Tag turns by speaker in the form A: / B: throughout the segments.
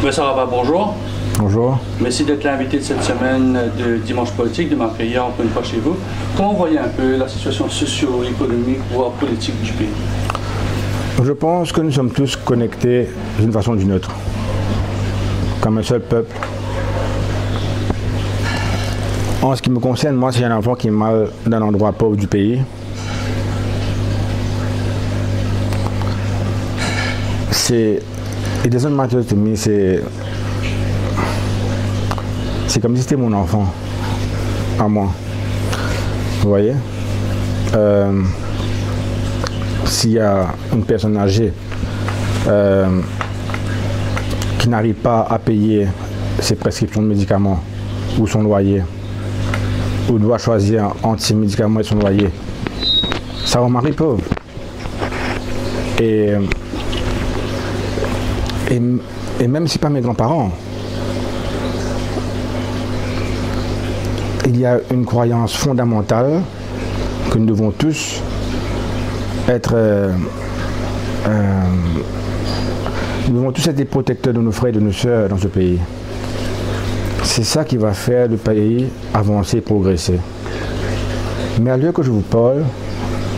A: Monsieur Rabat, bonjour.
B: Bonjour.
A: Merci d'être l'invité de cette semaine de Dimanche Politique, de m'accueillir encore une fois chez vous. Comment vous voyez un peu la situation socio-économique, voire politique du pays?
B: Je pense que nous sommes tous connectés d'une façon ou d'une autre, comme un seul peuple. En ce qui me concerne, moi, si j'ai un enfant qui est mal dans un endroit pauvre du pays, it doesn't matter to me, c'est comme si c'était mon enfant, à moi. Vous voyez? S'il y a une personne âgée qui n'arrive pas à payer ses prescriptions de médicaments ou son loyer, ou doit choisir entre ses médicaments et son loyer, ça rend mari pauvre. Et même si pas mes grands-parents, il y a une croyance fondamentale que nous devons tous être des protecteurs de nos frères et de nos sœurs dans ce pays. C'est ça qui va faire le pays avancer et progresser. Mais à l'heure que je vous parle,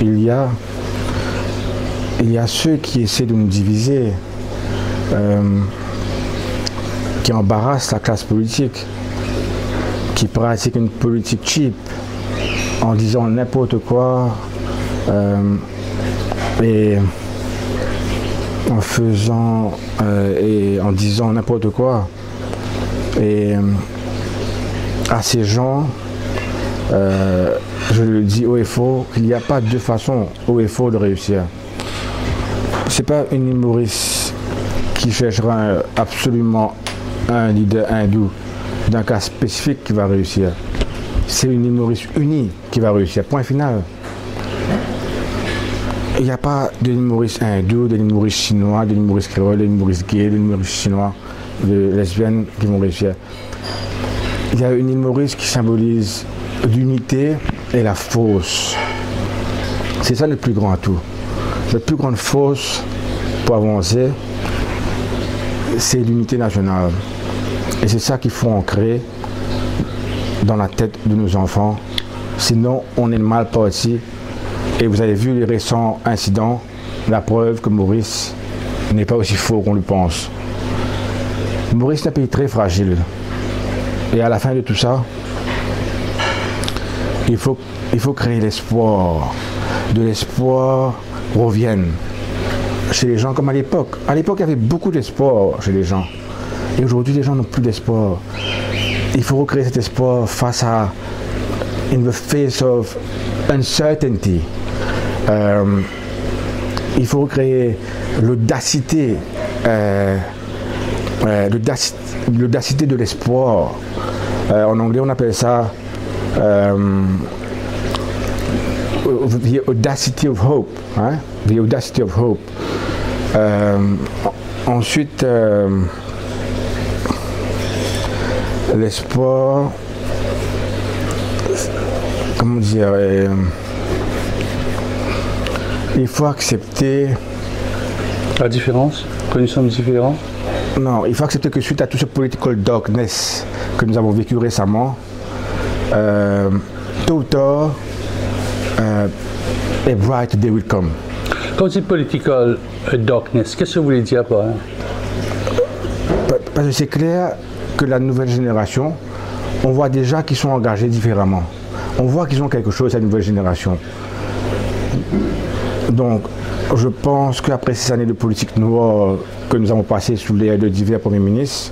B: il y a ceux qui essaient de nous diviser, qui embarrassent la classe politique, qui pratiquent une politique cheap en disant n'importe quoi et en faisant et en disant n'importe quoi. Et à ces gens, je le dis haut et fort, qu'il n'y a pas deux façons haut et fort de réussir. C'est pas une humoriste qui cherchera absolument un leader hindou d'un cas spécifique qui va réussir. C'est une humoriste unie qui va réussir. Point final. Il n'y a pas de l'humoriste hindou, de l'humoriste chinois, de l'humoriste créole, de l'humoriste gay, de l'humoriste chinois, de lesbiennes qui vont réussir. Il y a une humoriste qui symbolise l'unité et la force. C'est ça le plus grand atout. La plus grande force pour avancer, c'est l'unité nationale. Et c'est ça qu'il faut ancrer dans la tête de nos enfants. Sinon, on est mal parti. Et vous avez vu les récents incidents, la preuve que Maurice n'est pas aussi fort qu'on le pense. Maurice est un pays très fragile. Et à la fin de tout ça, il faut créer l'espoir. De l'espoir revienne chez les gens comme à l'époque. À l'époque, il y avait beaucoup d'espoir chez les gens. Et aujourd'hui, les gens n'ont plus d'espoir. Il faut recréer cet espoir face à in the face of uncertainty. Il faut recréer l'audacité, l'audacité de l'espoir. En anglais, on appelle ça the audacity of hope. Hein? The audacity of hope. Ensuite, l'espoir, comment dire, il faut accepter
A: la différence, que nous sommes différents.
B: Non, il faut accepter que suite à tout ce political darkness que nous avons vécu récemment, tôt ou tard, a bright day will come.
A: Quand vous dites political darkness, qu'est-ce que vous voulez dire par là?
B: Parce que c'est clair que la nouvelle génération, on voit déjà qu'ils sont engagés différemment. On voit qu'ils ont quelque chose, la nouvelle génération. Donc, je pense qu'après ces années de politique noire que nous avons passées sous l'ère de divers premiers ministres,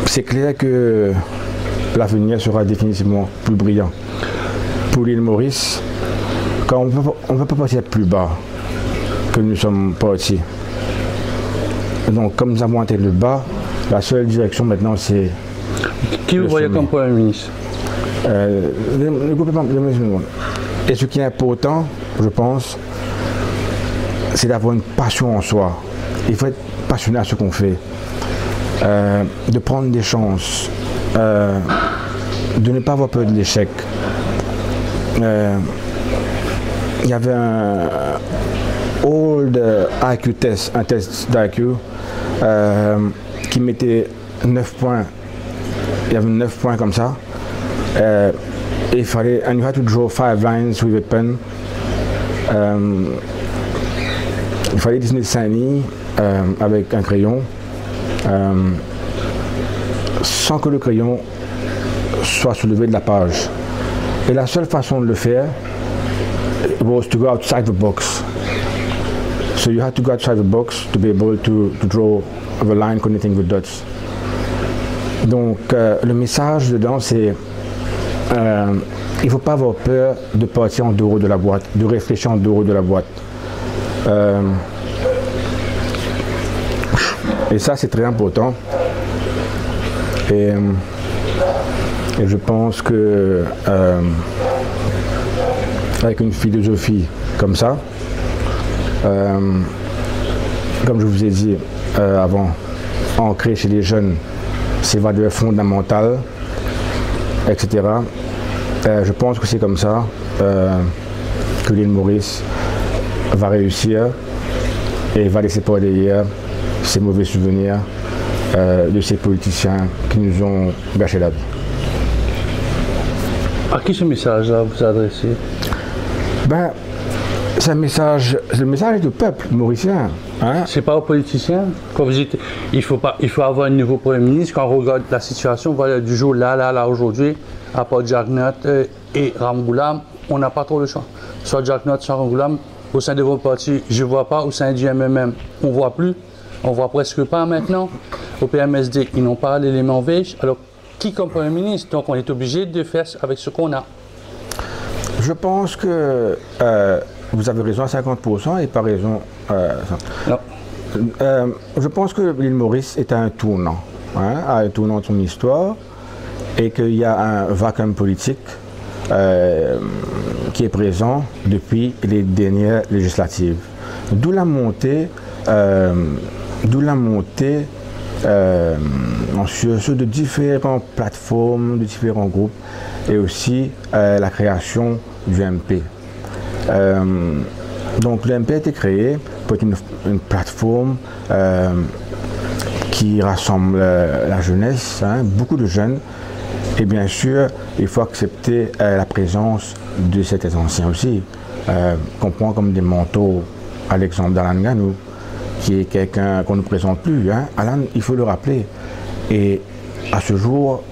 B: c'est clair que l'avenir sera définitivement plus brillant. Pour l'île Maurice, quand on ne peut pas partir plus bas que nous sommes partis. Donc, comme nous avons atteint le bas, la seule direction maintenant, c'est...
A: Qui vous voyez comme Premier ministre?
B: Le gouvernement. Et ce qui est important, je pense, c'est d'avoir une passion en soi. Il faut être passionné à ce qu'on fait. De prendre des chances. De ne pas avoir peur de l'échec. Il y avait old IQ test, un test d'IQ, qui mettait 9 points. Il y avait 9 points comme ça. Et il fallait, and you had to draw 5 lines with a pen. Il fallait dessiner 5 lignes avec un crayon, sans que le crayon soit soulevé de la page. Et la seule façon de le faire was to go outside the box. So you had to go outside the box to be able to draw the line connecting the dots. Donc le message dedans c'est il ne faut pas avoir peur de partir en dehors de la boîte, de réfléchir en dehors de la boîte. Et ça c'est très important. Et je pense que avec une philosophie comme ça, comme je vous ai dit avant, ancrée chez les jeunes, ces valeurs fondamentales, etc. Je pense que c'est comme ça que l'île Maurice va réussir et va laisser pas derrière ces mauvais souvenirs de ces politiciens qui nous ont gâché la vie.
A: À qui ce message-là vous adressez?
B: Ben, c'est un message, le message est au peuple mauricien. Hein?
A: C'est pas aux politiciens. Quand vous dites, il faut avoir un nouveau Premier ministre. Quand on regarde la situation, voilà, du jour là, aujourd'hui, à part Jagnot et Ramgoolam, on n'a pas trop le choix. Soit Jagnot, soit Ramgoolam, au sein de vos partis, je ne vois pas. Au sein du MMM, on ne voit plus. On ne voit presque pas maintenant. Au PMSD, ils n'ont pas l'élément vege. Alors, qui comme Premier ministre? Donc, on est obligé de faire avec ce qu'on a.
B: Je pense que vous avez raison à 50% et pas raison.
A: Non.
B: Je pense que l'île Maurice est à un tournant, à un tournant de son histoire, et qu'il y a un vacuum politique qui est présent depuis les dernières législatives. D'où la montée de différentes plateformes, de différents groupes, et aussi la création du MP. Donc le MP a été créé pour être une plateforme qui rassemble la jeunesse, beaucoup de jeunes, et bien sûr il faut accepter la présence de certains anciens aussi, qu'on prend comme des mentors, à l'exemple d'Alan Ganou, qui est quelqu'un qu'on ne présente plus. Alan, il faut le rappeler, et à ce jour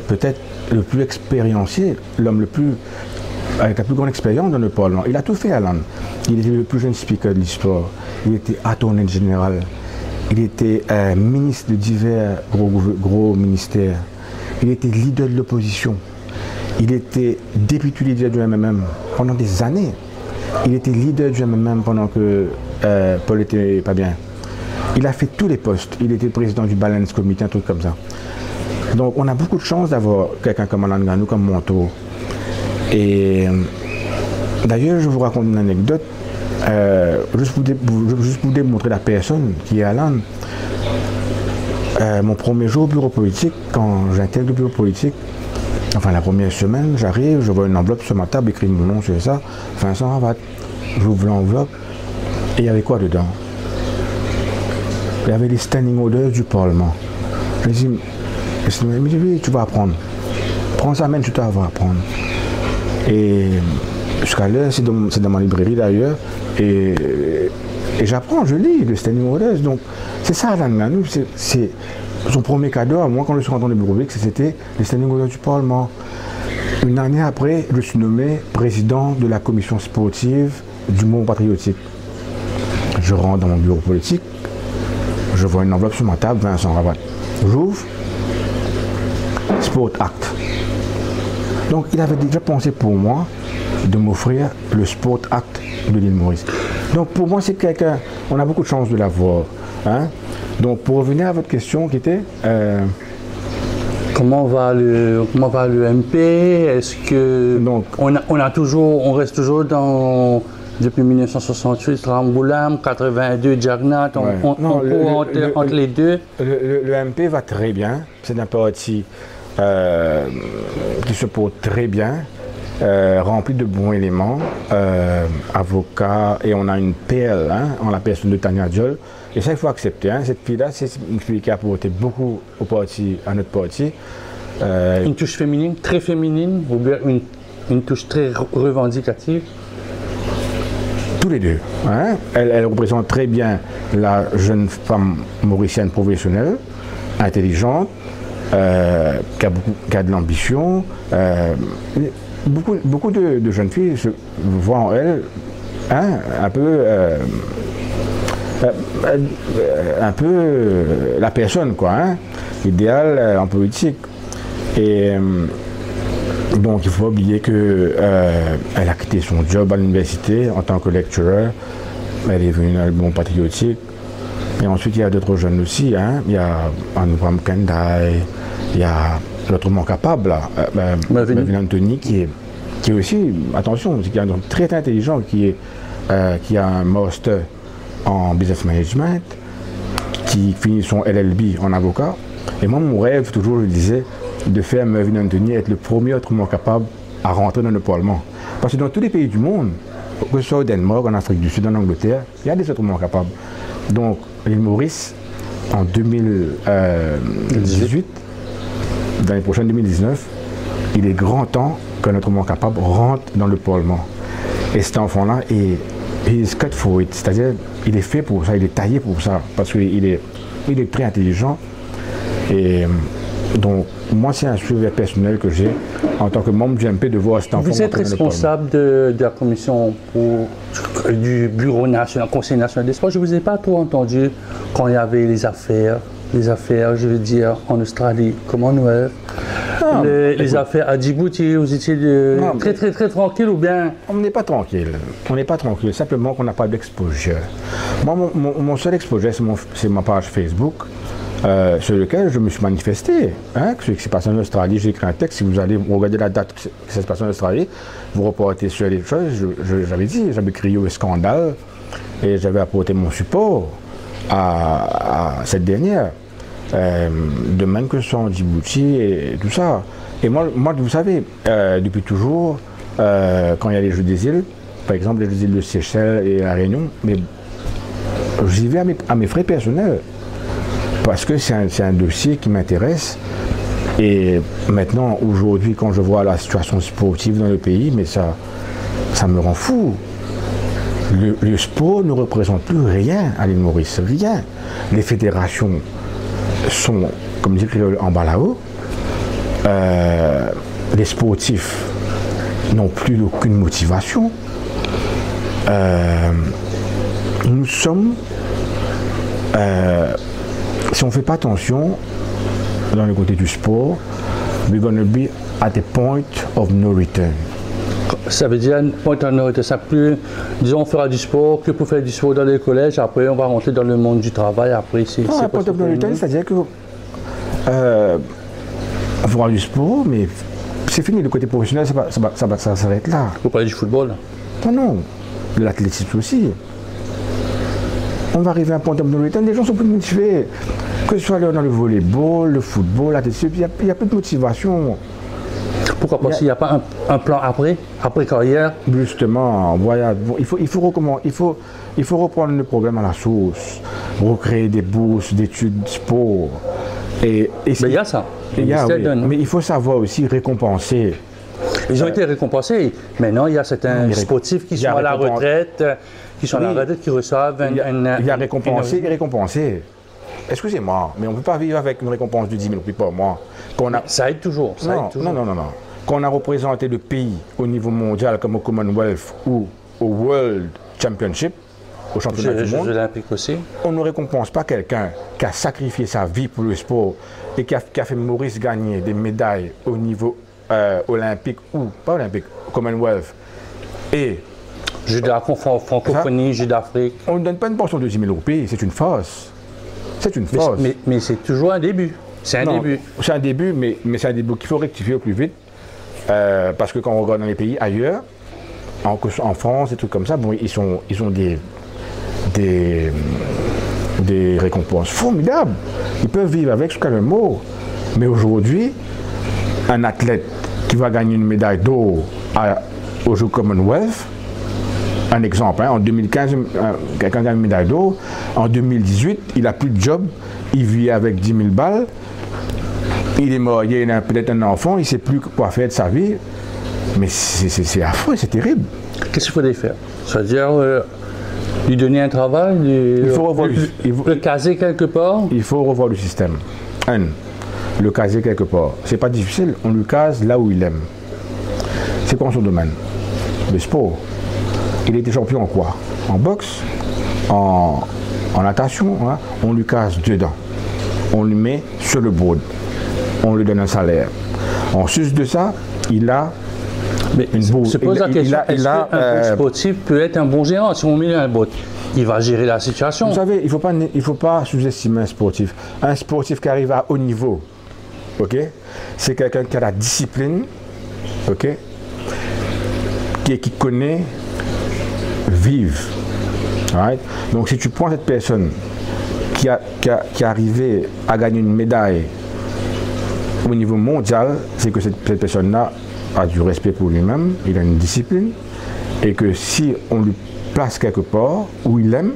B: peut-être le plus expériencé, l'homme avec la plus grande expérience dans le Parlement. Il a tout fait, Alan. Il était le plus jeune speaker de l'histoire. Il était attorney général. Il était ministre de divers gros ministères. Il était leader de l'opposition. Il était député leader du MMM pendant des années. Il était leader du MMM pendant que Paul n'était pas bien. Il a fait tous les postes. Il était président du Balance Committee, un truc comme ça. Donc on a beaucoup de chance d'avoir quelqu'un comme Alan Ganou comme mentor. Et d'ailleurs, je vous raconte une anecdote, juste pour démontrer la personne qui est Alan. Mon premier jour au bureau politique, quand j'intègre le bureau politique, enfin la première semaine, j'arrive, je vois une enveloppe sur ma table, écrit mon nom sur ça, Vincent Ravat. J'ouvre l'enveloppe, et il y avait quoi dedans? Il y avait les standing orders du Parlement. Je me dis, oui, tu vas apprendre. Prends ça, même tu vas apprendre. Et jusqu'à l'heure, c'est dans ma librairie d'ailleurs, et j'apprends, je lis le standing orders. Donc c'est ça, Alan Ganou, c'est son premier cadeau à moi quand je suis rentré dans le bureau public, c'était les standing orders du Parlement. Une année après, je suis nommé président de la commission sportive du Mont Patriotique. Je rentre dans mon bureau politique, je vois une enveloppe sur ma table, Vincent Ravat. J'ouvre, Sport Act. Donc il avait déjà pensé pour moi de m'offrir le Sport Act de l'île Maurice. Donc pour moi c'est quelqu'un, on a beaucoup de chance de l'avoir. Donc pour revenir à votre question qui était...
A: Comment va le MP? Est-ce que donc, on reste toujours dans depuis 1968 Ramgoolam, 82 Jagnot, entre les deux?
B: Le MP va très bien. C'est un parti qui se porte très bien. rempli de bons éléments, avocat, et on a une PL, hein, en la personne de Tania Diol. Et ça, il faut accepter. Hein. Cette fille-là, c'est une fille qui a apporté beaucoup au parti, à notre parti.
A: Une touche féminine, très féminine, ou bien une touche très revendicative?
B: Tous les deux. Hein. Elle représente très bien la jeune femme mauricienne professionnelle, intelligente, qui a de l'ambition. Beaucoup de jeunes filles voient en elle, hein, un peu la personne, quoi, hein, idéale en politique. Et donc il ne faut pas oublier qu'elle a quitté son job à l'université en tant que lecturer. Elle est venue dans le bon patriotique. Et ensuite, il y a d'autres jeunes aussi. Hein. Il y a Anupam Kendai, il y a l'autrement capable, là, Melvin Anthony, qui est aussi, attention, qui est très intelligent, qui a un master en business management, qui finit son LLB en avocat. Et moi, mon rêve, toujours, je disais, de faire Melvin Anthony être le premier autrement capable à rentrer dans le Parlement. Parce que dans tous les pays du monde, que ce soit au Danemark, en Afrique du Sud, en Angleterre, il y a des autrement capables. Donc, l'île Maurice, en 2018, dans les prochaines 2019, il est grand temps qu'un autrement capable rentre dans le Parlement. Et cet enfant-là est cut for it, c'est-à-dire il est fait pour ça, il est taillé pour ça, parce qu'il est très intelligent. Et donc, moi, c'est un suivi personnel que j'ai en tant que membre du MP de voir cet enfant.
A: Vous êtes responsable de la commission du bureau national, conseil national des sports. Je ne vous ai pas trop entendu quand il y avait les affaires, je veux dire, en Australie, comme en Noël. Les affaires à Djibouti, vous étiez très tranquille ou bien?
B: On n'est pas tranquille. On n'est pas tranquille, simplement qu'on n'a pas d'exposure. Moi, mon seul exposure, c'est ma page Facebook. Sur lequel je me suis manifesté. Hein, ce qui s'est passé en Australie, j'ai écrit un texte. Si vous allez regarder la date que ça s'est passé en Australie, vous reportez sur les choses. J'avais crié au scandale et j'avais apporté mon support à cette dernière. De même que ce soit en Djibouti et tout ça. Et moi vous savez, depuis toujours, quand il y a les Jeux des îles, par exemple les Jeux des îles de Seychelles et la Réunion, mais j'y vais à mes frais personnels. Parce que c'est un dossier qui m'intéresse. Et maintenant, aujourd'hui, quand je vois la situation sportive dans le pays, mais ça me rend fou. Le sport ne représente plus rien à l'île Maurice, rien. Les fédérations sont, comme dit en bas là-haut. Les sportifs n'ont plus aucune motivation. Nous sommes... si on ne fait pas attention dans le côté du sport, we're going to be at a point of no return.
A: Ça veut dire point of no return. Ça plus, disons, on fera du sport que pour faire du sport dans les collèges. Après, on va rentrer dans le monde du travail. Après, c'est
B: point of no return, c'est-à-dire que on fera du sport, mais c'est fini. Le côté professionnel, ça s'arrête là.
A: Vous parlez du football?
B: Non, de l'athlétisme aussi. On va arriver à un point de no return, les gens sont plus motivés. Que ce soit dans le volleyball, le football, l'athlétisme, il n'y a plus de motivation.
A: Pourquoi pas s'il n'y a pas un plan après carrière?
B: Justement, voilà, il faut reprendre le problème à la source, recréer des bourses d'études sport.
A: Mais il y a ça.
B: Mais il faut savoir aussi récompenser.
A: Ils ont été récompensés. Maintenant, il y a certains sportifs qui sont à la retraite, qui reçoivent
B: il y a récompensé et récompensé. Excusez-moi, mais on ne peut pas vivre avec une récompense de 10 000 roupies par mois.
A: Ça aide toujours.
B: Non. Qu'on a représenté le pays au niveau mondial comme au Commonwealth ou au World Championship, au championnat du monde,
A: olympiques aussi.
B: On ne récompense pas quelqu'un qui a sacrifié sa vie pour le sport et qui a fait Maurice gagner des médailles au niveau olympique ou pas olympique, Commonwealth et
A: Jeux de la francophonie, Jeux d'Afrique.
B: On ne donne pas une portion de 10 000 roupies, c'est une farce. C'est une farce.
A: Mais c'est toujours un début. C'est un début.
B: C'est un début, mais c'est un début qu'il faut rectifier au plus vite. Parce que quand on regarde dans les pays ailleurs, en France, des trucs comme ça, bon, ils ont des récompenses formidables. Ils peuvent vivre avec jusqu'à le mot. Mais aujourd'hui, un athlète qui va gagner une médaille d'or aux Jeux Commonwealth. Un exemple, en 2015, quelqu'un gagne une médaille d'or. En 2018, il n'a plus de job, il vit avec 10 000 balles. Il est marié, il a peut-être un enfant, il ne sait plus quoi faire de sa vie. Mais c'est affreux, c'est terrible.
A: Qu'est-ce qu'il faudrait faire? C'est-à-dire lui donner un travail, le caser quelque part?
B: Il faut revoir le système. Le caser quelque part. C'est pas difficile, on le case là où il aime. C'est quoi son domaine? Le sport. Il était champion en quoi? En boxe, en natation, hein? On lui case dedans. On lui met sur le board. On lui donne un salaire. En sus de ça, il a une bourse.
A: Se pose la question, est-ce qu'un sportif peut être un bon gérant? Si on met un bot, il va gérer la situation.
B: Vous savez, il faut pas sous-estimer un sportif. Un sportif qui arrive à haut niveau, ok, c'est quelqu'un qui a la discipline, ok, qui connaît vivre. Right? Donc si tu prends cette personne qui est arrivée à gagner une médaille au niveau mondial, c'est que cette personne-là a du respect pour lui-même, il a une discipline, et que si on lui place quelque part où il aime,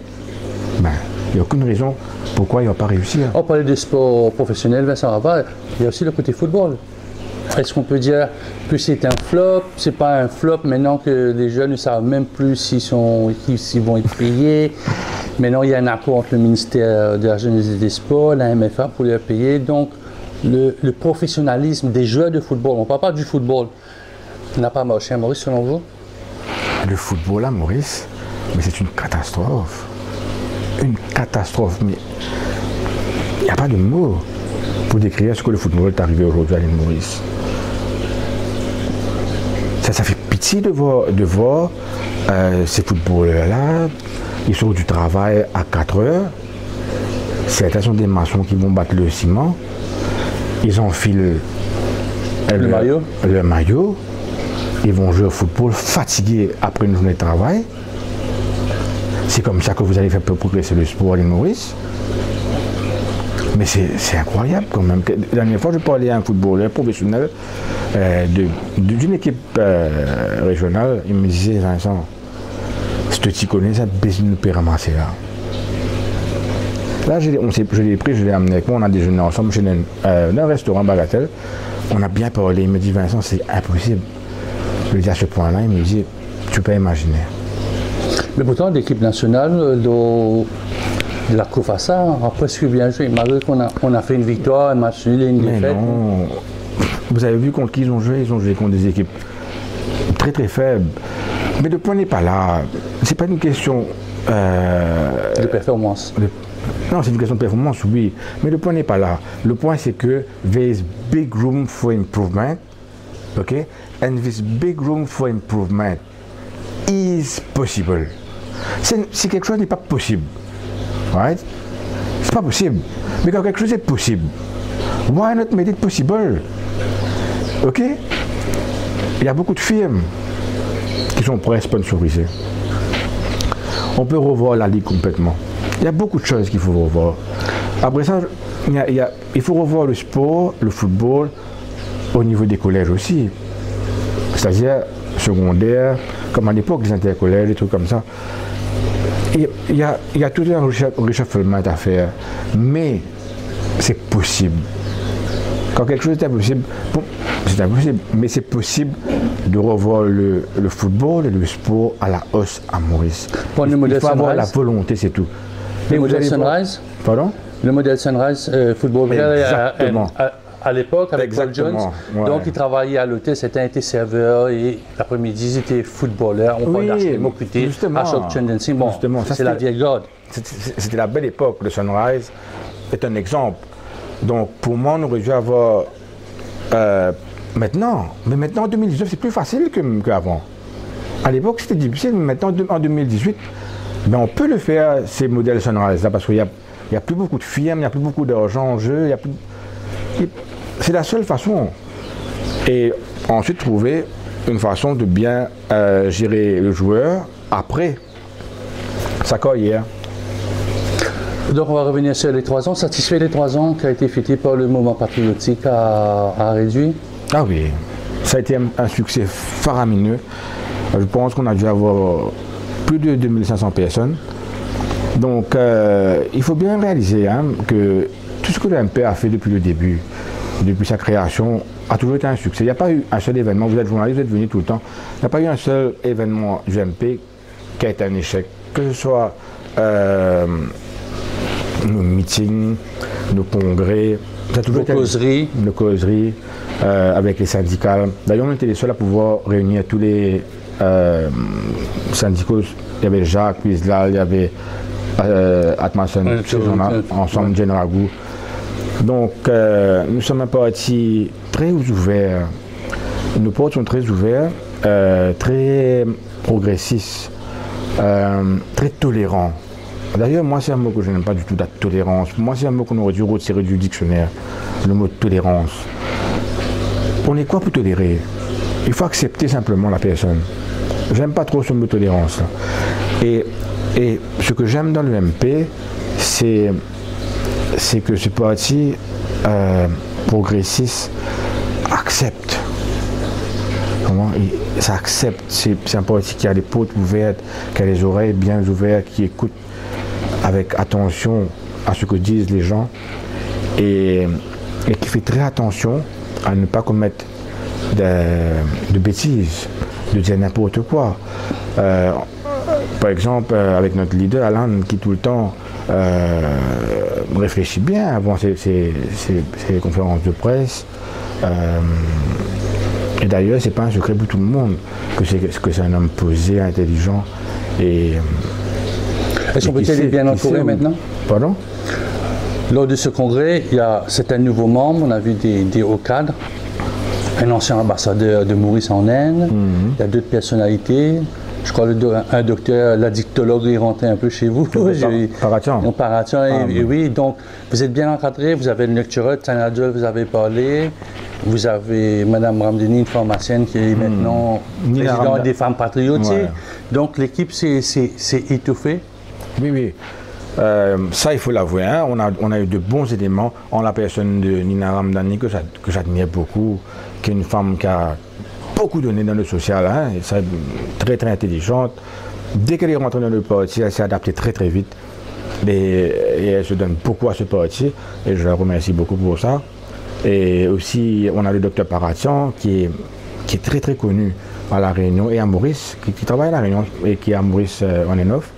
B: ben, il n'y a aucune raison pourquoi il ne va pas réussir.
A: On parlait de sport professionnel, Vincent Raval, il y a aussi le côté football. Est-ce qu'on peut dire que c'est un flop? C'est pas un flop maintenant que les jeunes ne savent même plus s'ils vont être payés. Maintenant, il y a un accord entre le ministère de la Jeunesse et des Sports, la MFA pour les payer. Donc, le professionnalisme des joueurs de football, on ne parle pas du football, n'a pas marché à Maurice selon vous?
B: Le football à Maurice, mais c'est une catastrophe. Une catastrophe, mais il n'y a pas de mots pour décrire ce que le football est arrivé aujourd'hui à l'île Maurice. Ça fait pitié de voir ces footballeurs-là, ils sortent du travail à 4 heures, certains sont des maçons qui vont battre le ciment, ils enfilent le maillot, ils vont jouer au football fatigués après une journée de travail. C'est comme ça que vous allez faire progresser le sport à l'île Maurice. Mais c'est incroyable quand même. La dernière fois, je parlais à un footballeur professionnel d'une équipe régionale. Il me disait, Vincent, si tu connais ça, baisse nous peut ramasser là. Là, je l'ai pris, je l'ai amené avec moi, on a déjeuné ensemble chez un restaurant Bagatelle. On a bien parlé. Il me dit, Vincent, c'est impossible. Je lui dis à ce point-là, il me dit, tu peux imaginer.
A: Mais pourtant, l'équipe nationale de la COFASA a presque bien joué. Malgré qu'on a fait une victoire, un match nul et une défaite.
B: Non. Vous avez vu contre qui ils ont joué? Ils ont joué contre des équipes très très faibles. Mais le point n'est pas là. C'est pas une question
A: de performance.
B: Non, c'est une question de performance, oui. Mais le point n'est pas là. Le point, c'est que there is big room for improvement. Okay? And this big room for improvement is possible. Si quelque chose n'est pas possible, right? C'est pas possible. Mais quand quelque chose est possible, why not make it possible? Ok? Il y a beaucoup de firmes qui sont prêtes à sponsoriser. On peut revoir la ligue complètement. Il y a beaucoup de choses qu'il faut revoir. Après ça, il faut revoir le sport, le football, au niveau des collèges aussi. C'est-à-dire secondaire, comme à l'époque, les intercollèges, des trucs comme ça. Il y a tout un reshufflement à faire, mais c'est possible. Quand quelque chose est impossible, c'est impossible, mais c'est possible de revoir le football et le sport à la hausse à Maurice. Il faut avoir la volonté, c'est tout.
A: Le modèle Sunrise?
B: Pardon?
A: Le modèle Sunrise football.
B: Exactement.
A: À l'époque, avec Paul Jones,
B: ouais.
A: Donc il travaillait à l'hôtel, c'était été serveur et l'après-midi, il était footballeur. On parle d'Ashton Mokuté, Ashok Chandensi. Bon, c'est la vieille garde.
B: C'était la belle époque. Le Sunrise est un exemple. Donc pour moi, on aurait dû avoir maintenant. Mais maintenant, en 2019, c'est plus facile qu'avant. À l'époque, c'était difficile, mais maintenant, en 2018, ben, on peut le faire, ces modèles Sunrise, là, parce qu'il n'y a plus beaucoup de firmes, il n'y a plus beaucoup d'argent en jeu, c'est la seule façon. Et ensuite, trouver une façon de bien gérer le joueur après sa carrière.
A: Donc, on va revenir sur les 3 ans. Satisfait des 3 ans qui a été fêté par le mouvement patriotique à Réduit?
B: Ah oui. Ça a été un succès faramineux. Je pense qu'on a dû avoir plus de 2500 personnes. Donc, il faut bien réaliser que tout ce que le MP a fait depuis le début, depuis sa création, a toujours été un succès. Il n'y a pas eu un seul événement, vous êtes journaliste, vous êtes venu tout le temps, il n'y a pas eu un seul événement du MP qui a été un échec. Que ce soit nos meetings, nos congrès, ça a toujours été nos causeries avec les syndicats. D'ailleurs, on était les seuls à pouvoir réunir tous les syndicats. Il y avait Jacques, Puislal, il y avait Atmason, ces gens-là, ensemble, General Gou. Donc, nous sommes un parti très ouvert. Nos portes sont très ouvertes, très progressistes, très tolérants. D'ailleurs, moi, c'est un mot que je n'aime pas du tout, la tolérance. Pour moi, c'est un mot qu'on aurait dû retirer du dictionnaire, le mot tolérance. On est quoi pour tolérer? Il faut accepter simplement la personne. J'aime pas trop ce mot tolérance. Et ce que j'aime dans le MP, c'est que ce parti progressiste accepte. Ça accepte. C'est un parti qui a les portes ouvertes, qui a les oreilles bien ouvertes, qui écoute avec attention à ce que disent les gens et qui fait très attention à ne pas commettre de bêtises, de dire n'importe quoi. Par exemple, avec notre leader, Alan, qui tout le temps réfléchit bien avant ses conférences de presse. Et d'ailleurs, c'est pas un secret pour tout le monde que c'est un homme posé, intelligent et...
A: Est-ce qu'on peut être bien entouré maintenant?
B: Pardon?
A: Lors de ce congrès, c'est un nouveau membre, on a vu des hauts cadres, un ancien ambassadeur de Maurice en Inde, il y a d'autres personnalités. Je crois un docteur, la dictologue est rentré un peu chez vous.
B: Paratian.
A: Et oui, donc vous êtes bien encadré, vous avez le lectureur, Tanadjol, vous avez parlé, vous avez Mme Ramdini, une pharmacienne qui est maintenant présidente des femmes patriotiques. Ouais. Donc l'équipe s'est étouffée.
B: Oui. Ça, il faut l'avouer. Hein. On a eu de bons éléments en la personne de Nina Ramdani, que j'admire beaucoup, qui est une femme qui a beaucoup donné dans le social, hein. Très très intelligente. Dès qu'elle est rentrée dans le parti, elle s'est adaptée très très vite. Et elle se donne beaucoup à ce parti. Et je la remercie beaucoup pour ça. Et aussi, on a le docteur Paratian, qui est très très connu à La Réunion et à Maurice, qui travaille à La Réunion et qui est à Maurice en Enof.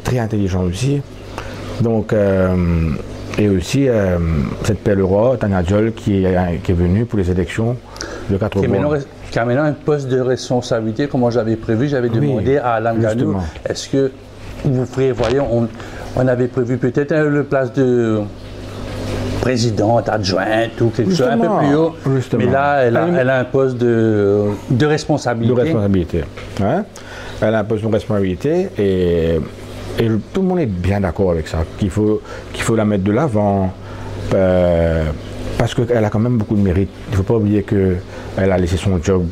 B: Très intelligent aussi. Donc, et aussi cette perle roi, Tania Diol, qui est venue pour les élections de 4 mois.
A: Qui a maintenant un poste de responsabilité, comme j'avais prévu. J'avais demandé à Alain Ganou, est-ce que vous prévoyez, on avait prévu peut-être le place de présidente, adjointe ou quelque chose un peu plus haut. Mais là, elle a un poste de responsabilité.
B: De responsabilité. Hein? Elle a un poste de responsabilité et tout le monde est bien d'accord avec ça, qu'il faut la mettre de l'avant, parce qu'elle a quand même beaucoup de mérite. Il ne faut pas oublier qu'elle a laissé son job.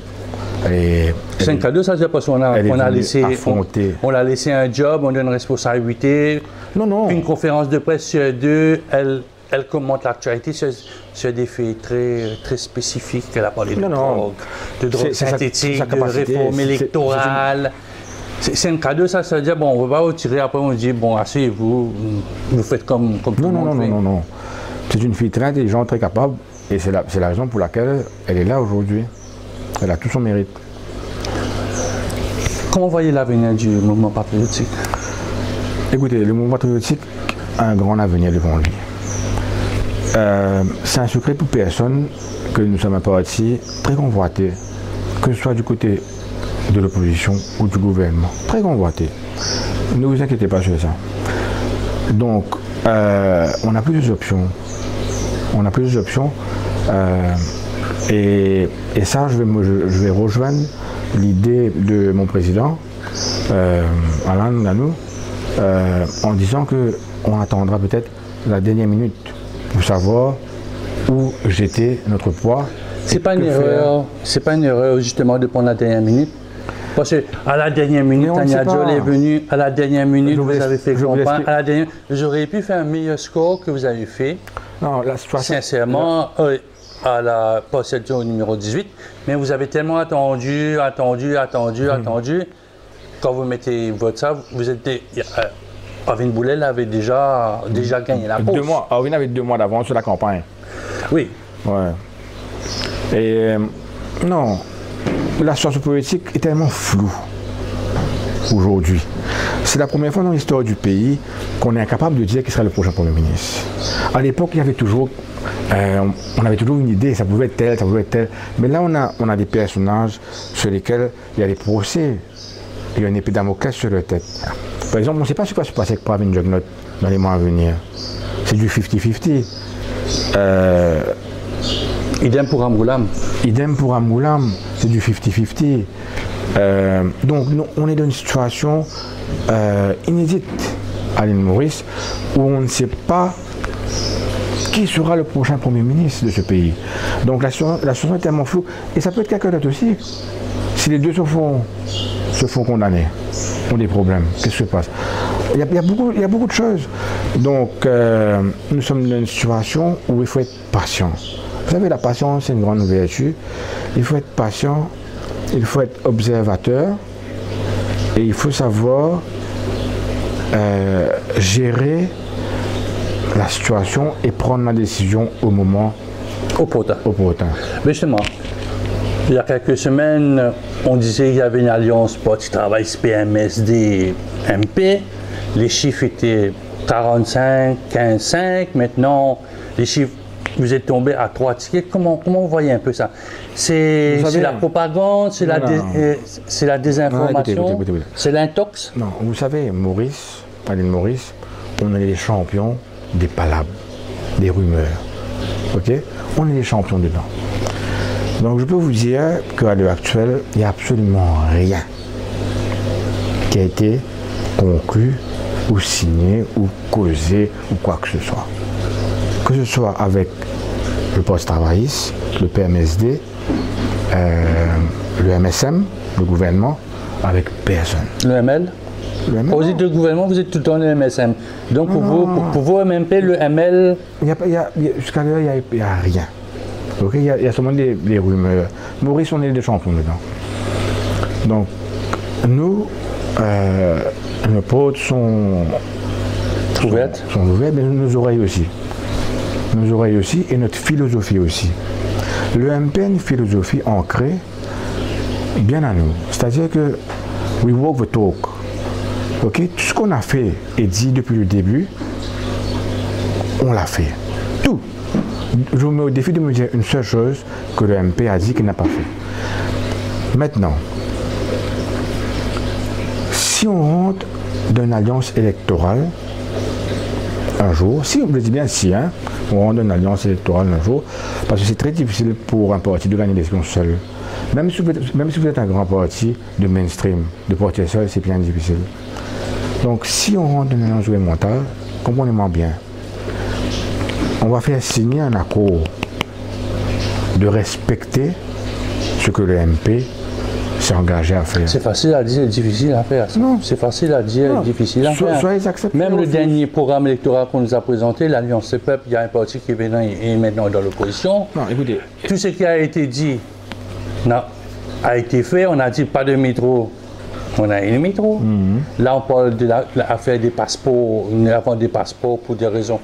A: C'est un cadeau, ça veut dire parce qu'on l'a laissé un job, on donne une responsabilité.
B: Non.
A: Une conférence de presse sur deux, elle commente l'actualité sur des faits très, très spécifiques. Elle a parlé de drogue synthétique, de réforme électorale. C'est un cadeau, ça veut dire, bon, on ne va pas retirer, après on dit, bon, asseyez-vous, vous faites comme tout le monde fait.
B: Non. C'est une fille très intelligente, très capable, et c'est la raison pour laquelle elle est là aujourd'hui. Elle a tout son mérite.
A: Comment voyez l'avenir du mouvement patriotique?
B: Écoutez, le mouvement patriotique a un grand avenir devant lui. C'est un secret pour personne que nous sommes un parti très convoité, que ce soit du côté de l'opposition ou du gouvernement. Très convoité. Ne vous inquiétez pas sur ça. Donc, on a plusieurs options. Et ça, je vais rejoindre l'idée de mon président, Alain Ganou, en disant qu'on attendra peut-être la dernière minute pour savoir où jeter notre poids.
A: C'est pas une erreur justement de prendre la dernière minute. Parce qu'à la dernière minute, Tania Diol est venue, à la dernière minute, vous avez fait campagne, vous auriez pu faire un meilleur score que vous avez fait.
B: Non, la situation...
A: Sincèrement, à la procédure numéro 18, mais vous avez tellement attendu. Quand vous mettez votre ça, vous êtes Arvin Boulel avait déjà gagné la course.
B: 2 mois. Arvin avait 2 mois d'avance sur la campagne.
A: Oui.
B: Ouais. Et non, la situation politique est tellement floue aujourd'hui. C'est la première fois dans l'histoire du pays qu'on est incapable de dire qui sera le prochain Premier ministre. À l'époque, il y avait toujours, on avait toujours une idée, ça pouvait être tel, ça pouvait être tel. Mais là, on a des personnages sur lesquels il y a des procès. Il y a une épée Damoclès sur leur tête. Par exemple, on ne sait pas ce qui va se passer avec Pravin Jugnauth dans les mois à venir. C'est du 50-50.
A: Idem pour Ramgoolam.
B: Idem pour Ramgoolam, c'est du 50-50. Donc, on est dans une situation inédite à l'île Maurice où on ne sait pas qui sera le prochain Premier ministre de ce pays. Donc, la situation est tellement floue. Et ça peut être quelqu'un d'autre aussi. Si les deux se font condamner, ont des problèmes, qu'est-ce qui se passe? Il y a beaucoup de choses. Donc, nous sommes dans une situation où il faut être patient. Vous savez, la patience, c'est une grande vertu. Il faut être patient, il faut être observateur et il faut savoir gérer la situation et prendre la décision au moment opportun.
A: Mais justement, il y a quelques semaines, on disait qu'il y avait une alliance Parti Travail PMSD MP. Les chiffres étaient 45, 15-5. Maintenant, les chiffres, vous êtes tombé à 3 tickets. Comment vous voyez un peu ça? C'est la propagande, c'est la désinformation,
B: écoutez.
A: c'est l'intox?
B: Non, vous savez, Maurice, à l'île Maurice, on est les champions des palabres, des rumeurs. Ok? On est les champions dedans. Donc je peux vous dire qu'à l'heure actuelle, il n'y a absolument rien qui a été conclu ou signé ou causé ou quoi que ce soit. Que ce soit avec le poste travailliste, le PMSD, le MSM, le gouvernement, avec personne.
A: Le ML? Quand vous dites le gouvernement, vous êtes tout le temps le MSM. Donc pour vous, MMP, le ML...
B: Jusqu'à l'heure, il n'y a rien. Okay, il y a seulement des rumeurs. Maurice, on est des champions dedans. Donc, nous, nos portes sont ouvertes, mais nos oreilles aussi. Nos oreilles aussi et notre philosophie aussi. Le MP a une philosophie ancrée bien à nous. C'est-à-dire que we walk the talk. Okay? Tout ce qu'on a fait et dit depuis le début, on l'a fait. Tout. Je vous mets au défi de me dire une seule chose que le MP a dit qu'il n'a pas fait. Maintenant, si on rentre dans une alliance électorale un jour, si on me dit bien si, hein, on rentre dans une alliance électorale un jour, parce que c'est très difficile pour un parti de gagner l'élection seul. Même si vous êtes un grand parti de mainstream, de porter seul, c'est bien difficile. Donc si on rentre dans une alliance gouvernementale, comprenez-moi bien, on va faire signer un accord de respecter ce que le MP s'est engagé à faire.
A: C'est facile à dire et difficile à faire. Non. C'est facile à dire et difficile à faire. Même le dernier programme électoral qu'on nous a présenté, l'Alliance des peuples, il y a un parti qui est maintenant dans l'opposition. Non, écoutez. Tout ce qui a été dit a été fait. On a dit pas de métro. On a une métro. Là, on parle de l'affaire des passeports, des passeports pour des raisons.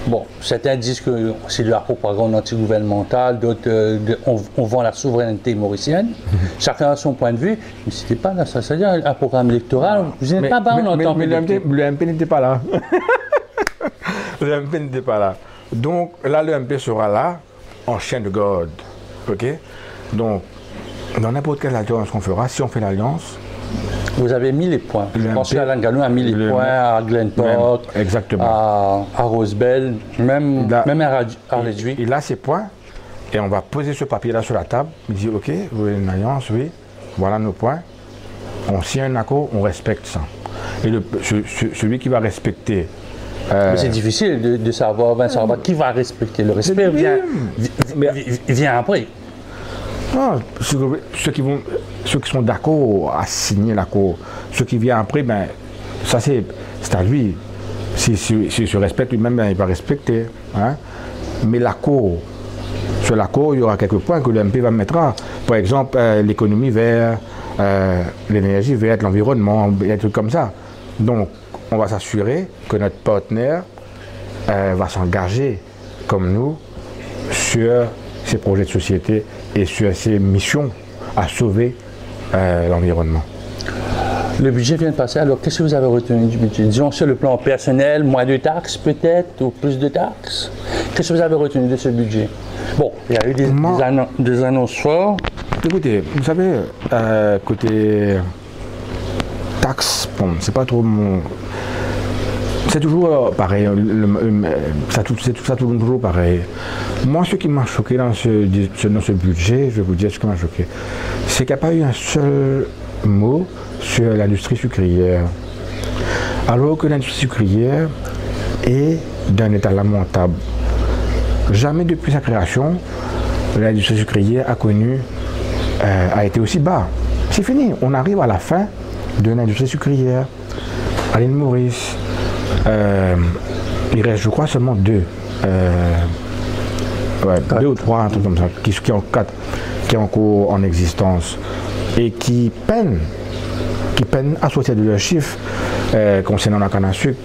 A: Bon, certains disent que c'est de la propagande antigouvernementale, d'autres, on vend la souveraineté mauricienne. Chacun a son point de vue, mais c'était pas là, ça veut dire un programme électoral. Vous n'êtes pas bon en tant que...
B: Le MP n'était pas là. Le MP n'était pas là. Donc là, le MP sera là, en chien de garde. Ok? Donc, dans n'importe quelle alliance qu'on fera, si on fait l'alliance,
A: vous avez mis les points. Je pense qu'Alain Galloun a mis les points à Glen Park, à Rosebel, même à Réduit.
B: Il a ses points et on va poser ce papier-là sur la table. Il dit ok, vous avez une alliance, oui, voilà nos points. On signe un accord, on respecte ça. Et celui qui va respecter.
A: Mais c'est difficile de savoir qui va respecter. Le respect vient après.
B: Non, ceux qui sont d'accord à signer l'accord, ceux qui viennent après, ben, ça c'est à lui. S'il se respecte lui-même, ben, il va respecter. Hein? Mais l'accord sur l'accord, il y aura quelques points que l'UMP va mettre. Par exemple, l'économie verte, l'énergie verte, l'environnement, des trucs comme ça. Donc, on va s'assurer que notre partenaire va s'engager comme nous sur ces projets de société et sur ces missions à sauver l'environnement.
A: Le budget vient de passer, alors qu'est-ce que vous avez retenu du budget? Disons sur le plan personnel, moins de taxes peut-être, ou plus de taxes? Qu'est-ce que vous avez retenu de ce budget? Bon, il y a eu des annonces fortes.
B: Écoutez, vous savez, côté taxes, bon, c'est pas trop mon... C'est toujours pareil, ça tourne toujours pareil. Moi, ce qui m'a choqué dans ce budget, je vais vous dire ce qui m'a choqué, c'est qu'il n'y a pas eu un seul mot sur l'industrie sucrière. Alors que l'industrie sucrière est d'un état lamentable. Jamais depuis sa création, l'industrie sucrière a été aussi bas. C'est fini, on arrive à la fin de l'industrie sucrière. À l'île Maurice, il reste, je crois, seulement deux ou trois, un truc comme ça, qui est encore en existence et qui peinent à sortir de leurs chiffres concernant la canne à sucre.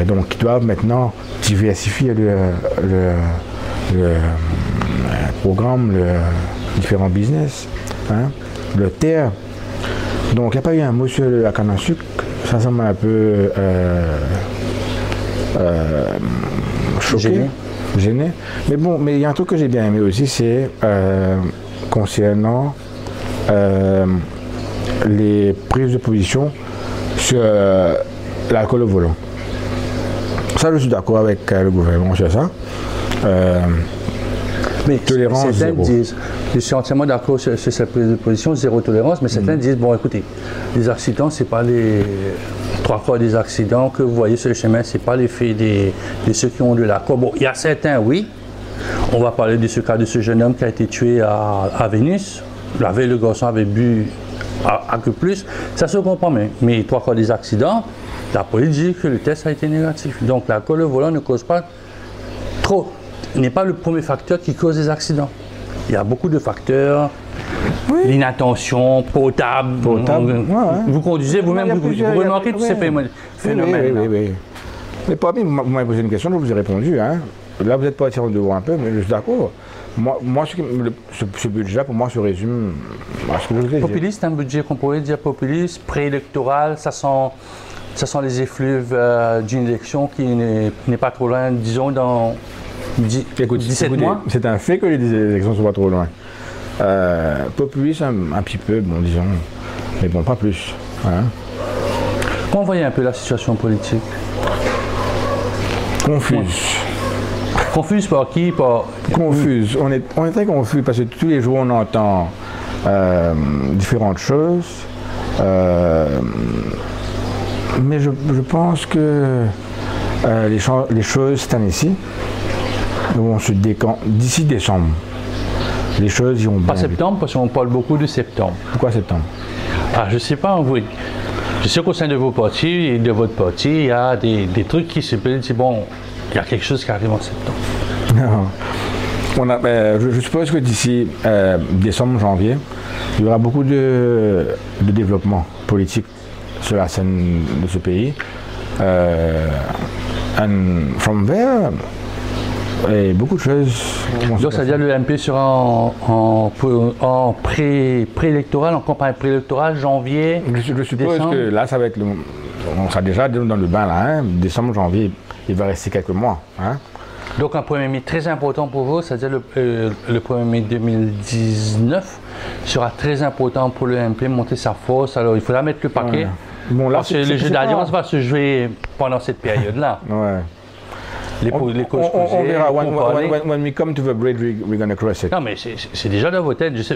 B: Donc, qui doivent maintenant diversifier le programme, les différents business, le terre. Donc, il n'y a pas eu un mot sur la canne à sucre. Ça m'a un peu choqué, gêné. Mais bon, mais il y a un truc que j'ai bien aimé aussi, c'est concernant les prises de position sur l'alcool au volant. Ça, je suis d'accord avec le gouvernement sur ça.
A: Mais
B: tolérance zéro.
A: Disent, je suis entièrement d'accord sur cette prise de position, zéro tolérance, mais certains disent, bon écoutez, les accidents, c'est pas les 3/4 des accidents que vous voyez sur le chemin, c'est pas l'effet de ceux qui ont de l'alcool. Bon, il y a certains, oui. On va parler de ce cas de ce jeune homme qui a été tué à Vénus. La veille, le garçon avait bu à que plus. Ça se comprend, mais 3/4 des accidents, la police dit que le test a été négatif. Donc l'alcool au volant ne cause pas trop. N'est pas le premier facteur qui cause des accidents. Il y a beaucoup de facteurs, oui. L'inattention, potable. Vous conduisez vous-même, vous remarquez tous ces phénomènes.
B: Oui. Mais pas bien, vous m'avez posé une question, je vous ai répondu. Hein. Là, vous êtes pas tiré de vous un peu, mais je suis d'accord. Moi ce budget, pour moi, se résume à ce que je vous ai dit.
A: Populiste, un budget qu'on pourrait dire populiste, préélectoral, ça sent les effluves d'une élection qui n'est pas trop loin, disons, dans 17 mois.
B: C'est un fait que les élections ne sont pas trop loin. Populiste, un petit peu, bon, disons, mais bon, pas plus. Hein.
A: Comment voyez un peu la situation politique?
B: Confuse.
A: Confuse par qui?
B: Confuse. On est très confus parce que tous les jours on entend différentes choses. Mais je pense que les choses cette année-ci vont se décanter d'ici décembre. Les choses iront bien.
A: Pas septembre, parce qu'on parle beaucoup de septembre.
B: Pourquoi septembre?
A: Je ne sais pas, oui. Je sais qu'au sein de vos partis et de votre parti, il y a des trucs qui se disent, bon, il y a quelque chose qui arrive en septembre.
B: Je suppose que d'ici décembre, janvier, il y aura beaucoup de développement politique sur la scène de ce pays. And from there, et beaucoup de choses.
A: Donc, c'est-à-dire que le MP sera en préélectoral, en campagne préélectorale, janvier.
B: Je suppose décembre. Que là, ça va être on sera déjà dans le bain là, hein, décembre, janvier, il va rester quelques mois. Hein.
A: Donc, un 1er mai très important pour vous, c'est-à-dire le 1er mai 2019 sera très important pour le MP, monter sa force. Alors, il faudra mettre le paquet. Ouais. Bon, là, parce que le jeu d'alliance va se jouer pendant cette période-là.
B: Ouais. On verra. When we come to the bridge, we're going to cross it.
A: Non, mais c'est déjà dans vos têtes. Je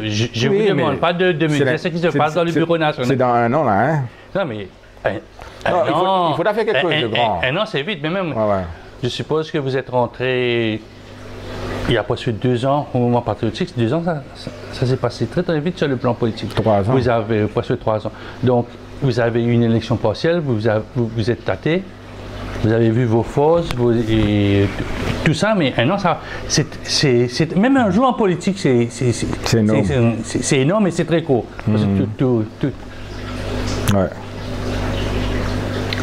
A: ne vous demande pas de me dire ce qui se passe dans le bureau national.
B: C'est dans un an, là, hein?
A: Non, mais...
B: il faudra faire quelque chose de grand.
A: Un an, c'est vite, mais même... Je suppose que vous êtes rentré il y a presque 2 ans au moment patriotique. 2 ans, ça s'est passé très très vite sur le plan politique.
B: 3 ans.
A: Vous avez presque 3 ans. Donc, vous avez eu une élection partielle, vous êtes tâté, vous avez vu vos forces, tout ça, mais non, ça, même un jour en politique, c'est
B: énorme.
A: C'est énorme et c'est très court. Parce que
B: Ouais.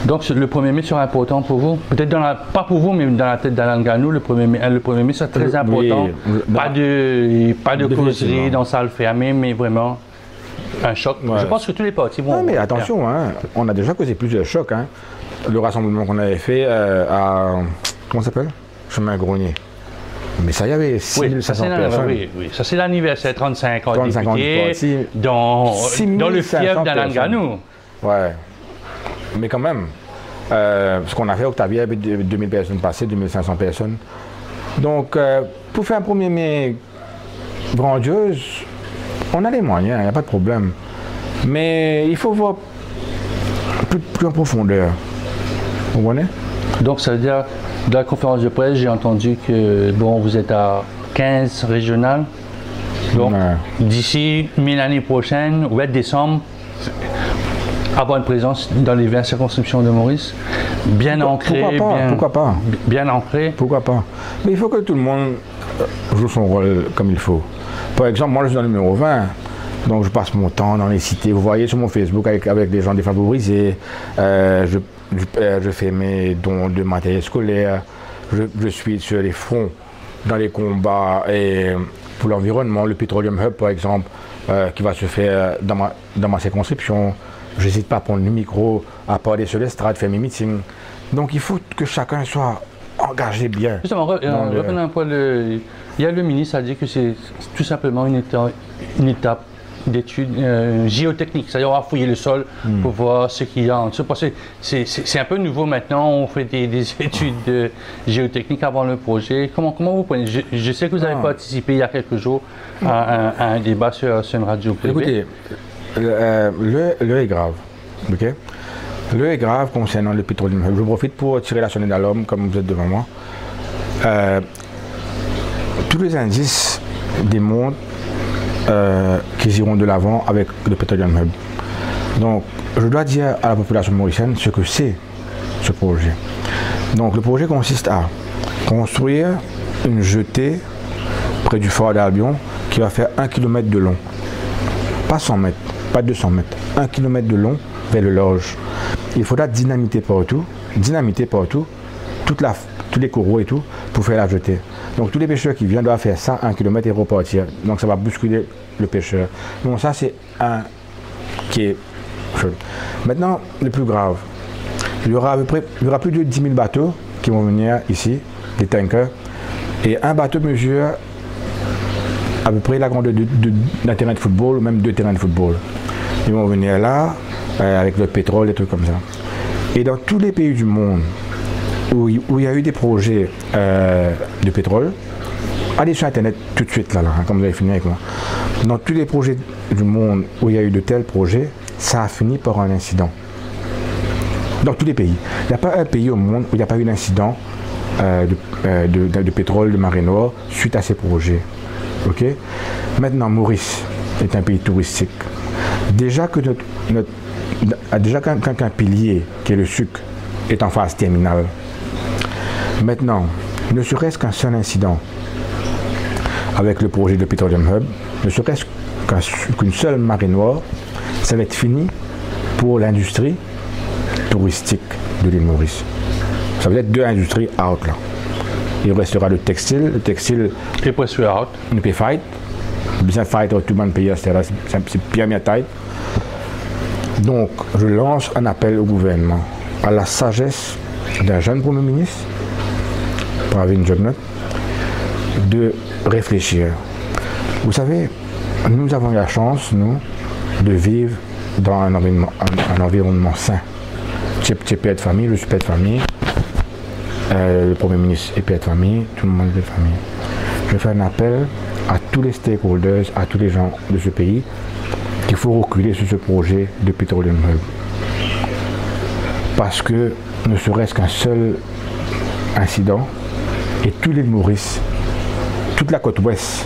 A: Donc le 1er mai sera important pour vous. Peut-être pas pour vous, mais dans la tête d'Alain Ganou, le 1er mai c'est très important.
B: Oui,
A: pas de causerie dans salle fermée, mais vraiment un choc.
B: Ouais.
A: Je pense que tous les partis vont.
B: Non, mais attention, hein, on a déjà causé plusieurs chocs. Hein. Le rassemblement qu'on avait fait à. Comment ça s'appelle? Chemin Grenier. Mais ça, il y avait 6500 personnes.
A: Oui, ça c'est l'anniversaire 35 ans
B: 35 ans
A: députés dans le fief d'Alain Ganou.
B: Ouais. Mais quand même, ce qu'on a fait, Octavia, avait 2000 personnes passées, 2500 personnes. Donc, pour faire un 1er mai grandiose, on a les moyens, il n'y a pas de problème. Mais il faut voir plus en profondeur. Vous comprenez?
A: Donc, ça veut dire, de la conférence de presse, j'ai entendu que, bon, vous êtes à 15 régionales. Donc, d'ici l'année prochaine, ou décembre, avoir une présence dans les 20 circonscriptions de Maurice, bien ancrée.
B: Pourquoi pas?
A: Bien ancrée.
B: Pourquoi pas? Mais il faut que tout le monde joue son rôle comme il faut. Par exemple, moi je suis dans le numéro 20, donc je passe mon temps dans les cités. Vous voyez sur mon Facebook avec des gens défavorisés, je fais mes dons de matériel scolaire, je suis sur les fronts dans les combats et pour l'environnement, le Petroleum Hub par exemple, qui va se faire dans ma circonscription. Je n'hésite pas à prendre le micro, à parler sur l'estrade, faire mes meetings. Donc il faut que chacun soit engagé bien.
A: Justement, revenons un peu. Il y a le ministre a dit que c'est tout simplement une étape d'études géotechniques. C'est-à-dire on va fouiller le sol pour voir ce qu'il y a en dessous. Parce que c'est un peu nouveau maintenant, on fait des études géotechniques avant le projet. Comment vous prenez? Je sais que vous avez participé il y a quelques jours à un débat sur une radio privée.
B: Écoutez, l'heure est grave, ok? L'heure est grave concernant le pétrole. Je profite pour tirer la sonnette d'alarme, comme vous êtes devant moi. Tous les indices démontrent qu'ils iront de l'avant avec le Petroleum Hub. Donc, je dois dire à la population mauricienne ce que c'est ce projet. Donc, le projet consiste à construire une jetée près du fort d'Albion qui va faire 1 km de long. Pas 100 mètres, pas 200 mètres, 1 km de long vers le Lorge. Il faudra dynamiter partout, tous les coraux et tout, pour faire la jetée. Donc tous les pêcheurs qui viennent doivent faire ça 1 km et repartir. Donc ça va bousculer le pêcheur. Donc ça c'est un qui est chaud. Maintenant, le plus grave, il y aura plus de 10 000 bateaux qui vont venir ici, des tankers, et un bateau mesure à peu près la grandeur d'un terrain de football, ou même 2 terrains de football. Ils vont venir là, avec le pétrole, des trucs comme ça. Et dans tous les pays du monde où il y a eu des projets de pétrole, allez sur Internet tout de suite, là, comme vous avez fini avec moi. Dans tous les projets du monde où il y a eu de tels projets, ça a fini par un incident. Dans tous les pays. Il n'y a pas un pays au monde où il n'y a pas eu d'incident de pétrole, de marée noire, suite à ces projets. Ok. Maintenant, Maurice est un pays touristique. Déjà qu'un pilier, qui est le sucre, est en phase terminale. Maintenant, ne serait-ce qu'un seul incident avec le projet de Petroleum Hub, ne serait-ce qu'une seule marée noire, ça va être fini pour l'industrie touristique de l'île Maurice. Ça veut être 2 industries out là. Il restera le textile
A: et presque out.
B: On peut fight. Bien fight tout le monde pays, c'est bien taille. Donc, je lance un appel au gouvernement, à la sagesse d'un jeune Premier ministre, Pravin Jugnauth, de réfléchir. Vous savez, nous avons eu la chance, nous, de vivre dans un environnement sain. Tu es père de famille, je suis père de famille, le Premier ministre est père de famille, tout le monde est père de famille. Je fais un appel à tous les stakeholders, à tous les gens de ce pays, qu'il faut reculer sur ce projet de Petroleum Hub. Parce que ne serait-ce qu'un seul incident, et tous les Maurice, toute la côte ouest,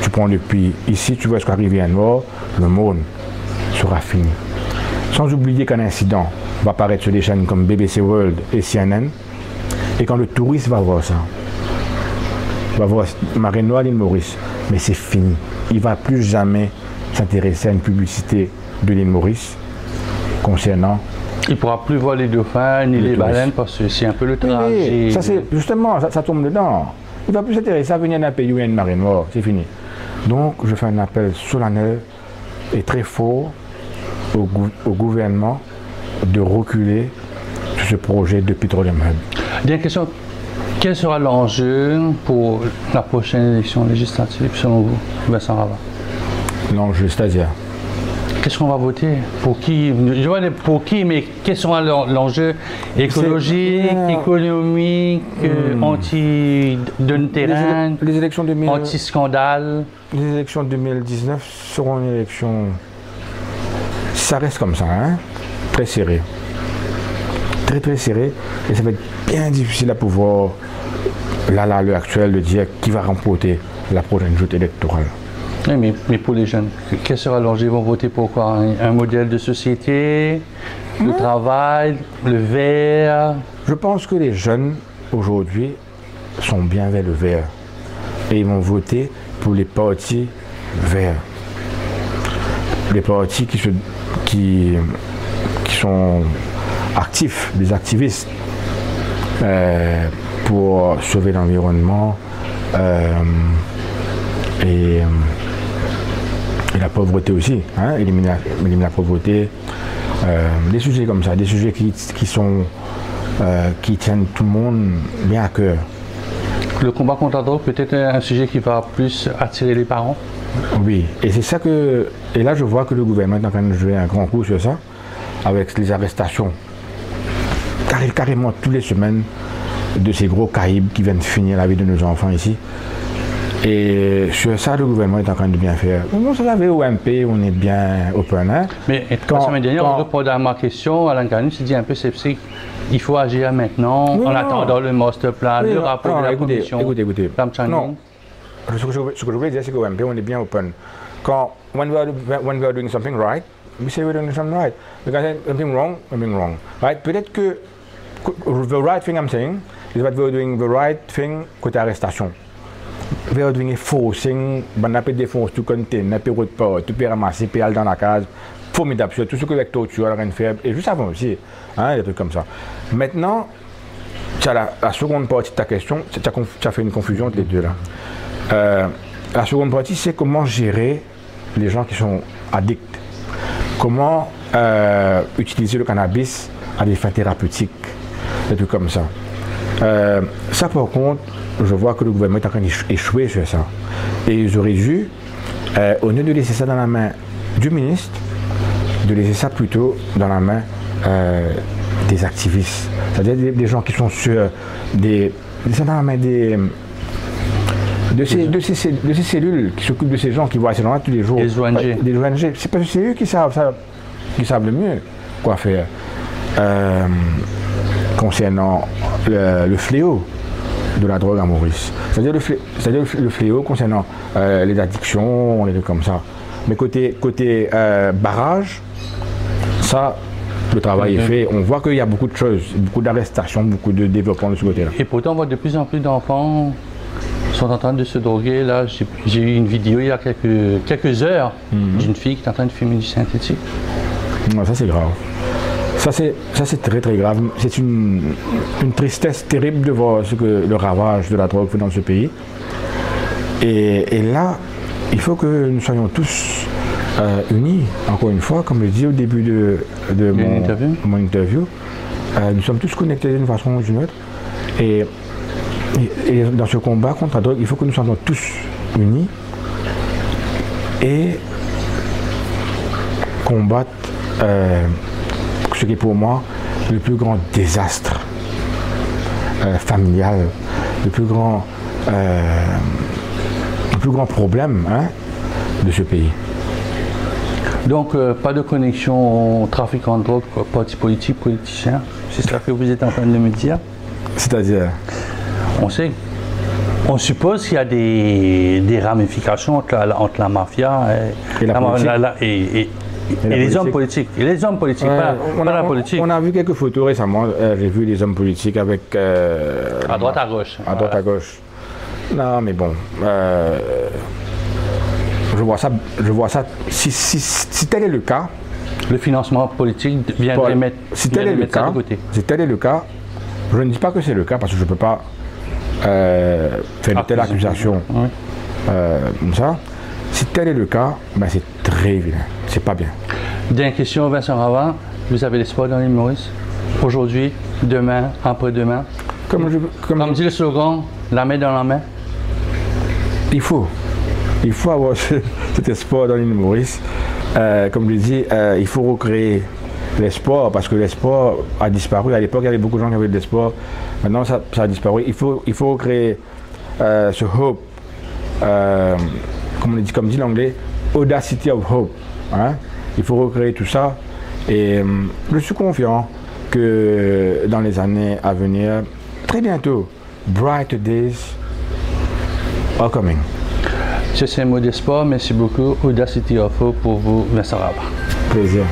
B: tu prends depuis ici, tu vois jusqu'à Rivière-Noire, le monde sera fini. Sans oublier qu'un incident va apparaître sur des chaînes comme BBC World et CNN, et quand le touriste va voir ça, Il va voir Marine Noire, l'île Maurice. Mais c'est fini. Il ne va plus jamais s'intéresser à une publicité de l'île Maurice concernant.
A: Il ne pourra plus voir les dauphins ni les baleines parce que c'est un peu le trajet.
B: Oui, ça, justement, ça tombe dedans. Il ne va plus s'intéresser à venir d'un pays où il y a une marine noire. C'est fini. Donc, je fais un appel solennel et très fort au gouvernement de reculer sur ce projet de Petroleum Hub.
A: Dernière question. Quel sera l'enjeu pour la prochaine élection législative, selon vous, Vincent Ravard?
B: L'enjeu, c'est-à-dire?
A: Qu'est-ce qu'on va voter? Pour qui? Je vois pour qui, mais quel sera l'enjeu écologique, économique, anti-donne terrain,
B: les élections
A: anti-scandale?
B: Les élections 2019 seront une élection, ça reste comme ça, hein, très serré. Très très serré, et ça va être bien difficile à pouvoir, là, à l'heure actuelle, de dire qui va remporter la prochaine joute électorale.
A: Oui, mais pour les jeunes, quel sera l'enjeu? Ils vont voter pour quoi? Un modèle de société, le travail, le vert?
B: Je pense que les jeunes, aujourd'hui, sont bien vers le vert. Et ils vont voter pour les partis verts. Les partis qui sont actifs, des activistes pour sauver l'environnement et la pauvreté aussi, hein, éliminer la pauvreté, des sujets comme ça, des sujets qui tiennent tout le monde bien à cœur.
A: Le combat contre la drogue peut être un sujet qui va plus attirer les parents?
B: Oui, et c'est ça que... Et là, je vois que le gouvernement est en train de jouer un grand coup sur ça, avec les arrestations carrément toutes les semaines de ces gros caïbs qui viennent finir la vie de nos enfants ici. Et sur ça, le gouvernement est en train de bien faire. Vous savez, au MP, on est bien open. Hein?
A: Mais la semaine dernière, on répondait à ma question, Alain Gagnon s'est dit un peu sceptique. Il faut agir maintenant, en attendant le master plan, le rapport de la commission.
B: Écoutez. Non. Ce que je voulais dire, c'est qu'au MP, on est bien open. When we are doing something right, we say we're doing something right. When we are something wrong, right? Peut-être que the right thing I'm saying is that we're doing the right thing côté arrestation. We are doing a forcing, on a défoncé tout container, puis route pas, tout puis ramasser, puis aller dans la case. Formidable, sur tout ce que avec torture, la reine faible, et juste avant aussi, hein, des trucs comme ça. Maintenant, tu as la seconde partie de ta question, tu as fait une confusion entre les deux là. La seconde partie, c'est comment gérer les gens qui sont addicts. Comment utiliser le cannabis à des fins thérapeutiques, des trucs comme ça. Ça, par contre, je vois que le gouvernement est en train d'échouer sur ça. Et ils auraient dû, au lieu de laisser ça dans la main du ministre, de laisser ça plutôt dans la main des activistes. C'est-à-dire des gens qui sont sur dans la main de ces cellules qui s'occupent de ces gens qui voient ces gens-là tous les jours.
A: Des ONG.
B: Des ONG. C'est parce que c'est eux qui savent le mieux quoi faire. Concernant le fléau de la drogue à Maurice. C'est-à-dire le fléau concernant les addictions, les trucs comme ça. Mais côté barrage, ça, le travail est fait. On voit qu'il y a beaucoup de choses, beaucoup d'arrestations, beaucoup de développement de ce côté-là.
A: Et pourtant, on voit de plus en plus d'enfants sont en train de se droguer. Là, j'ai eu une vidéo il y a quelques heures d'une fille qui est en train de fumer du synthétique.
B: Non, ça c'est grave. Ça c'est très très grave. C'est une tristesse terrible de voir le ravage de la drogue fait dans ce pays. Et là, il faut que nous soyons tous unis, encore une fois, comme je dis au début de mon interview. Nous sommes tous connectés d'une façon ou d'une autre. Et dans ce combat contre la drogue, il faut que nous soyons tous unis et combattre ce qui est pour moi le plus grand désastre familial, le plus grand problème de ce pays.
A: Donc, pas de connexion au trafic en drogue, parti politique, politicien. C'est ça que vous êtes en train de me dire?
B: C'est-à-dire?
A: On suppose qu'il y a des ramifications entre la mafia et les hommes politiques. Et les hommes politiques, pas la politique.
B: On a vu quelques photos récemment. J'ai vu des hommes politiques avec...
A: à droite, à gauche.
B: À droite, à gauche. Non, mais bon, je vois ça, si tel est le cas,
A: Le financement politique viendrait mettre,
B: si tel est le
A: ça
B: cas,
A: de côté.
B: si tel est le cas, je ne dis pas que c'est le cas parce que je ne peux pas faire de telle accusation
A: Oui.
B: comme ça. Si tel est le cas, ben c'est très vilain, c'est pas bien.
A: Dernière question, Vincent Ravin. Vous avez l'espoir dans l'île Maurice? Aujourd'hui, demain, après-demain? Comme dit le slogan, la main dans la main.
B: Il faut avoir cet espoir dans l'île Maurice. Comme je dis, il faut recréer l'espoir parce que l'espoir a disparu. À l'époque, il y avait beaucoup de gens qui avaient de l'espoir. Maintenant, ça a disparu. Il faut recréer ce hope, comme dit l'anglais, audacity of hope. Hein? Il faut recréer tout ça. Et je suis confiant que dans les années à venir, très bientôt, brighter days are coming.
A: C'est un mot d'espoir. Merci beaucoup. Audacity of Hope pour vous, Vincent Ravin.
B: Plaisir.